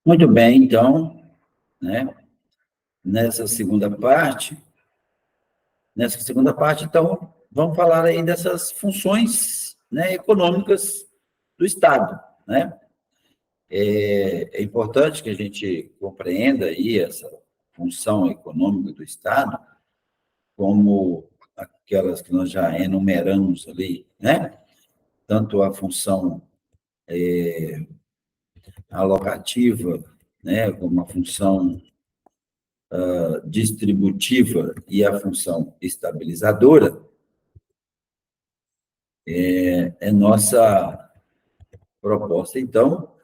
Muito bem, então, né, nessa segunda parte, então, vamos falar aí dessas funções, né, econômicas do Estado, né? É importante que a gente compreenda aí essa função econômica do Estado, como aquelas que nós já enumeramos ali, né? Tanto a função alocativa, né, como a função distributiva e a função estabilizadora, é nossa proposta, então,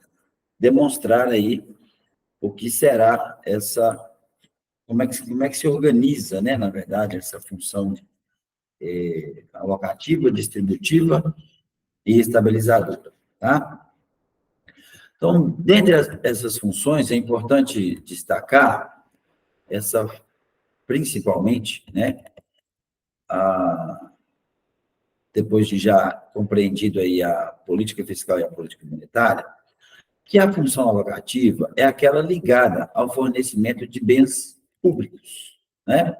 demonstrar aí o que será essa, como é que se organiza, né, na verdade, essa função alocativa, distributiva e estabilizadora, tá? Então, dentre essas funções, é importante destacar essa, principalmente, né, depois de já compreendido aí a política fiscal e a política monetária, que a função alocativa é aquela ligada ao fornecimento de bens públicos, né?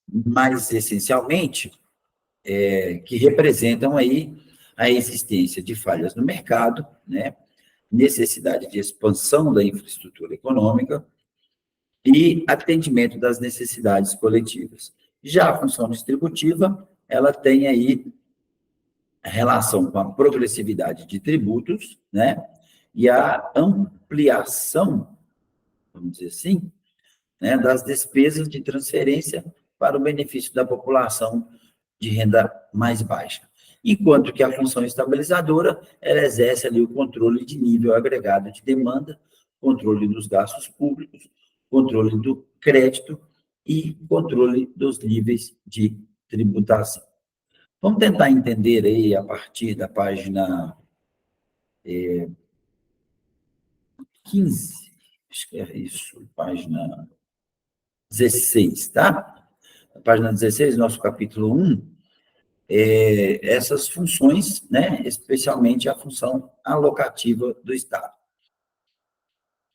Mais essencialmente, que representam aí a existência de falhas no mercado, né? Necessidade de expansão da infraestrutura econômica e atendimento das necessidades coletivas. Já a função distributiva, ela tem aí relação com a progressividade de tributos, né? E a ampliação, vamos dizer assim, né, das despesas de transferência para o benefício da população de renda mais baixa. Enquanto que a função estabilizadora, ela exerce ali o controle de nível agregado de demanda, controle dos gastos públicos, controle do crédito e controle dos níveis de tributação. Vamos tentar entender aí, a partir da página 15, acho que é isso, página 16, tá? A página 16, nosso capítulo 1, essas funções, né, especialmente a função alocativa do Estado.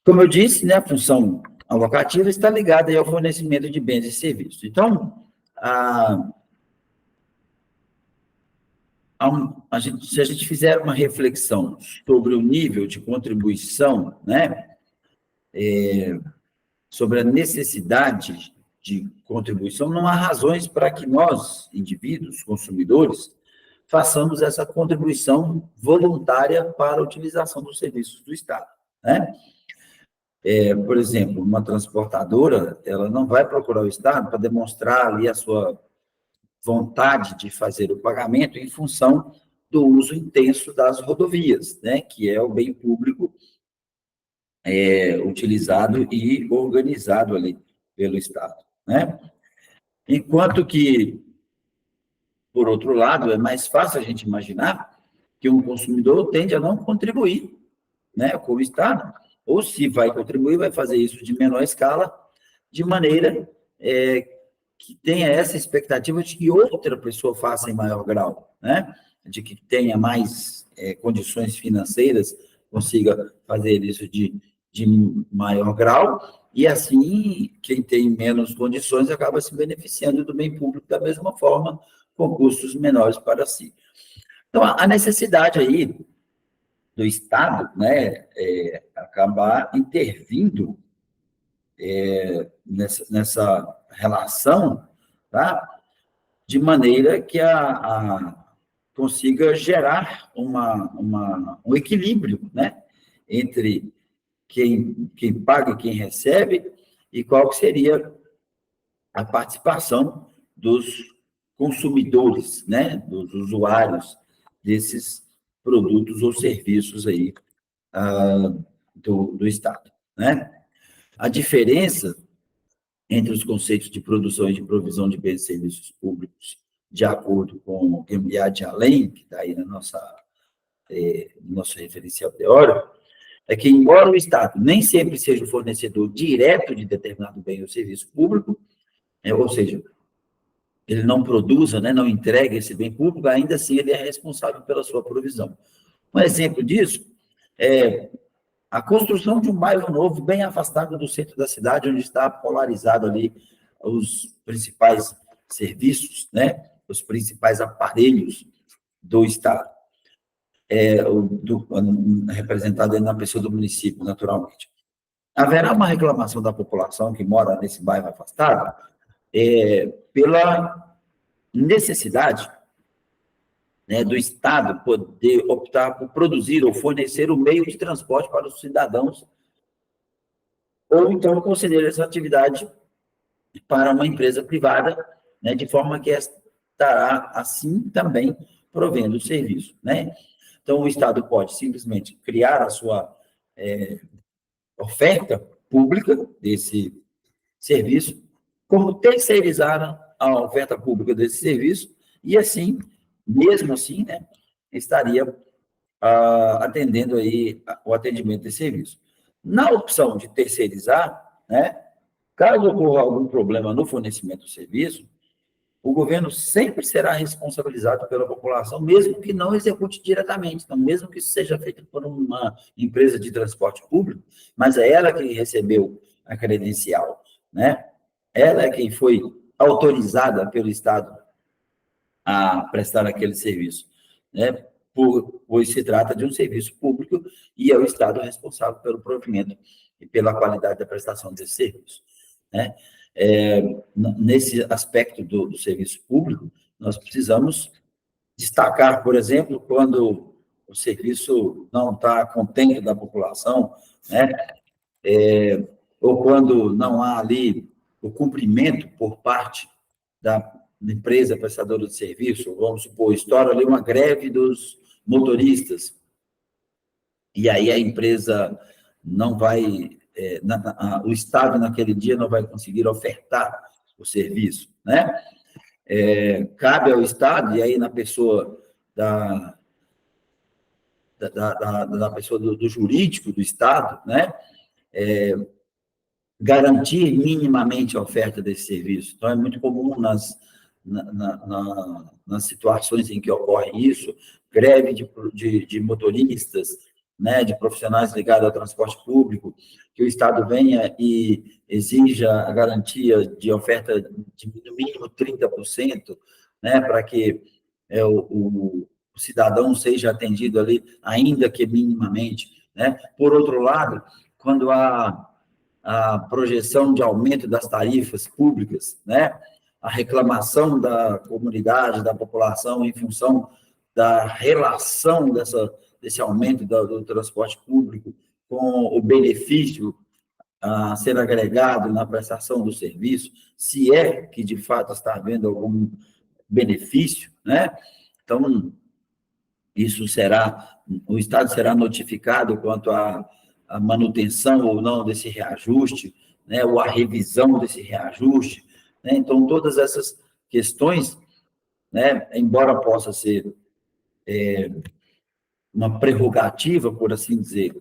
Como eu disse, né, a função alocativa está ligada aí ao fornecimento de bens e serviços. Então, se a gente fizer uma reflexão sobre o nível de contribuição, né, sobre a necessidade de contribuição, não há razões para que nós, indivíduos, consumidores, façamos essa contribuição voluntária para a utilização dos serviços do Estado, né? Por exemplo, uma transportadora, ela não vai procurar o Estado para demonstrar ali a sua vontade de fazer o pagamento em função do uso intenso das rodovias, né, que é o bem público utilizado e organizado ali pelo Estado, né? Enquanto que, por outro lado, é mais fácil a gente imaginar que um consumidor tende a não contribuir, né, com o Estado, ou se vai contribuir, vai fazer isso de menor escala, de maneira que tenha essa expectativa de que outra pessoa faça em maior grau, né? De que tenha mais condições financeiras, consiga fazer isso de maior grau, e assim, quem tem menos condições acaba se beneficiando do bem público da mesma forma, com custos menores para si. Então, a necessidade aí do Estado, né, acabar intervindo nessa relação, tá? De maneira que consiga gerar um equilíbrio, né? Entre quem paga e quem recebe, e qual que seria a participação dos consumidores, né? Dos usuários desses produtos ou serviços aí do Estado, né? A diferença entre os conceitos de produção e de provisão de bens e serviços públicos, de acordo com o Gambiarra de Além, que está aí no nosso referencial teórico, é que, embora o Estado nem sempre seja o fornecedor direto de determinado bem ou serviço público, ou seja, ele não produza, né, não entregue esse bem público, ainda assim ele é responsável pela sua provisão. Um exemplo disso é a construção de um bairro novo bem afastado do centro da cidade, onde está polarizado ali os principais serviços, né, os principais aparelhos do Estado, representado na pessoa do município, naturalmente. Haverá uma reclamação da população que mora nesse bairro afastado pela necessidade, né, do Estado poder optar por produzir ou fornecer o meio de transporte para os cidadãos, ou então conceder essa atividade para uma empresa privada, né, de forma que estará, assim, também provendo o serviço, né? Então, o Estado pode simplesmente criar a sua oferta pública desse serviço, como terceirizar a oferta pública desse serviço, e assim, mesmo assim, né, estaria atendendo aí o atendimento desse serviço. Na opção de terceirizar, né, caso ocorra algum problema no fornecimento do serviço, o governo sempre será responsabilizado pela população, mesmo que não execute diretamente. Então, mesmo que isso seja feito por uma empresa de transporte público, mas é ela que recebeu a credencial, né? Ela é quem foi autorizada pelo Estado a prestar aquele serviço, né? Pois se trata de um serviço público e é o Estado responsável pelo provimento e pela qualidade da prestação desse serviço, né? Nesse aspecto do serviço público, nós precisamos destacar, por exemplo, quando o serviço não está contente da população, né? Ou quando não há ali o cumprimento por parte da empresa prestadora de serviço, vamos supor, estoura ali uma greve dos motoristas, e aí a empresa não vai, o Estado naquele dia não vai conseguir ofertar o serviço, né? Cabe ao Estado, e aí na pessoa da pessoa do jurídico do Estado, né? Garantir minimamente a oferta desse serviço. Então, é muito comum nas situações em que ocorre isso, greve de motoristas, né, de profissionais ligados ao transporte público, que o Estado venha e exija a garantia de oferta de no mínimo 30%, né, para que o cidadão seja atendido ali, ainda que minimamente, né? Por outro lado, quando há a projeção de aumento das tarifas públicas, né? A reclamação da comunidade, da população, em função da relação desse aumento do transporte público com o benefício a ser agregado na prestação do serviço, se é que de fato está havendo algum benefício, né? Então, o Estado será notificado quanto à manutenção ou não desse reajuste, né, ou a revisão desse reajuste, né? Então, todas essas questões, né, embora possa ser uma prerrogativa, por assim dizer,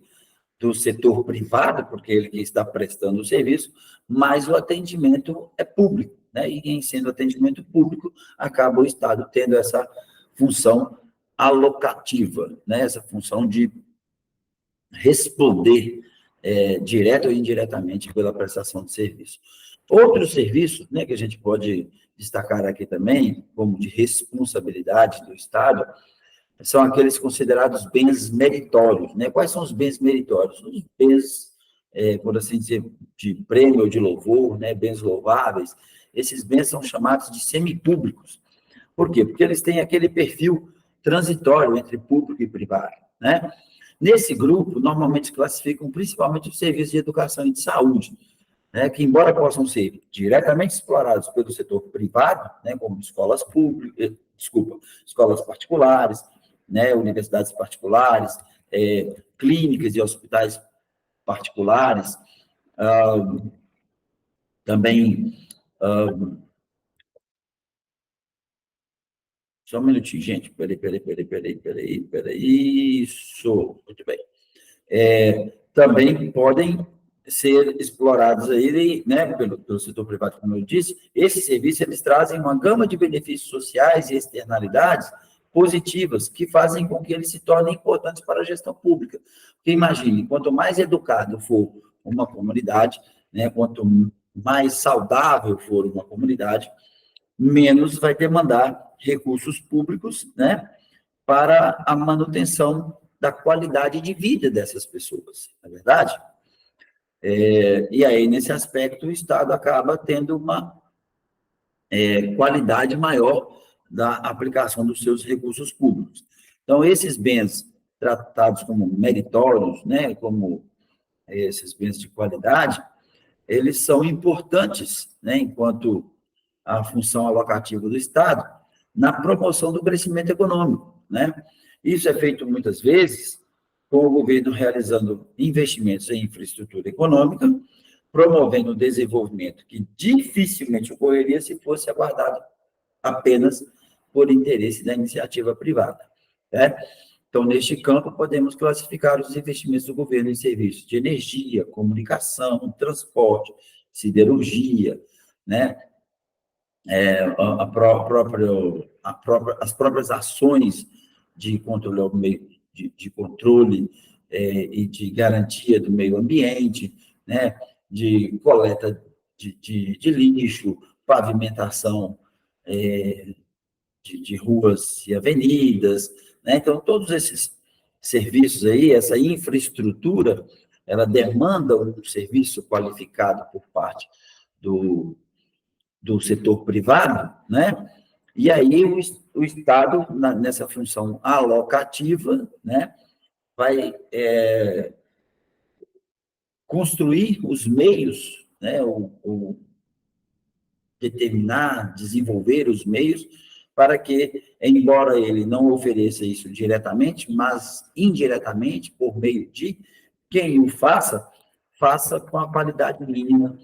do setor privado, porque ele que está prestando o serviço, mas o atendimento é público, né? E em sendo atendimento público, acaba o Estado tendo essa função alocativa, né? Essa função de responder direto ou indiretamente pela prestação de serviço. Outro serviço, né, que a gente pode destacar aqui também, como de responsabilidade do Estado, são aqueles considerados bens meritórios, né? Quais são os bens meritórios? Os bens, por assim dizer, de prêmio ou de louvor, né? Bens louváveis. Esses bens são chamados de semipúblicos. Por quê? Porque eles têm aquele perfil transitório entre público e privado, né? Nesse grupo, normalmente classificam principalmente os serviços de educação e de saúde, né, que, embora possam ser diretamente explorados pelo setor privado, né, como escolas públicas, escolas particulares, né, universidades particulares, clínicas e hospitais particulares, também. Só um minutinho, gente. Peraí. Isso, muito bem. Também podem ser explorados aí, né, pelo setor privado, como eu disse. Esses serviços, eles trazem uma gama de benefícios sociais e externalidades positivas, que fazem com que eles se tornem importantes para a gestão pública. Porque imagine, quanto mais educado for uma comunidade, né, quanto mais saudável for uma comunidade, menos vai demandar recursos públicos, né, para a manutenção da qualidade de vida dessas pessoas, não é verdade? E aí, nesse aspecto, o Estado acaba tendo uma qualidade maior da aplicação dos seus recursos públicos. Então, esses bens tratados como meritórios, né, como esses bens de qualidade, eles são importantes, né, enquanto a função alocativa do Estado, na promoção do crescimento econômico, né? Isso é feito muitas vezes com o governo realizando investimentos em infraestrutura econômica, promovendo o desenvolvimento que dificilmente ocorreria se fosse aguardado apenas por interesse da iniciativa privada, né? Então, neste campo, podemos classificar os investimentos do governo em serviços de energia, comunicação, transporte, siderurgia, né? As próprias ações de controle, de controle e de garantia do meio ambiente, né? De coleta de lixo, pavimentação de ruas e avenidas, né? Então, todos esses serviços aí, essa infraestrutura, ela demanda um serviço qualificado por parte do setor privado, né? E aí o Estado, nessa função alocativa, né, vai construir os meios, né, determinar, desenvolver os meios para que, embora ele não ofereça isso diretamente, mas indiretamente, por meio de quem o faça, faça com a qualidade mínima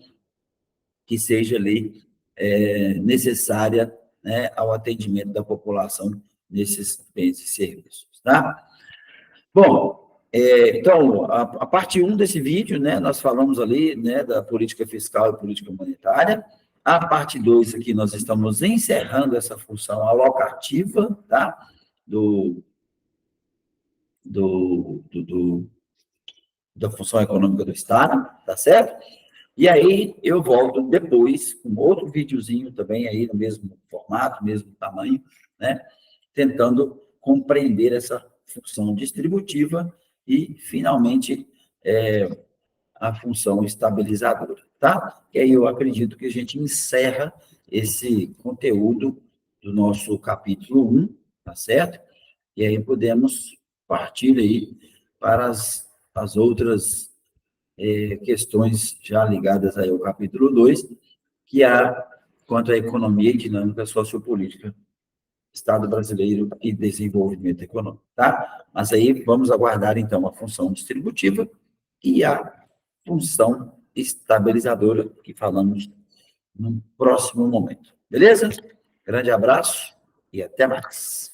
que seja ali necessária, né, ao atendimento da população nesses bens e serviços, tá? Bom, então, a parte 1 desse vídeo, né, nós falamos ali, né, da política fiscal e política monetária. A parte 2 aqui, nós estamos encerrando essa função alocativa, tá? Da função econômica do Estado, tá certo? E aí eu volto depois com outro videozinho também aí no mesmo formato, mesmo tamanho, né? Tentando compreender essa função distributiva e, finalmente, a função estabilizadora, tá? E aí eu acredito que a gente encerra esse conteúdo do nosso capítulo 1, tá certo? E aí podemos partir aí para as outras questões já ligadas aí ao capítulo 2, que há quanto à economia e dinâmica sociopolítica, Estado brasileiro e desenvolvimento econômico, tá? Mas aí vamos aguardar, então, a função distributiva e a função estabilizadora, que falamos no próximo momento. Beleza? Grande abraço e até mais.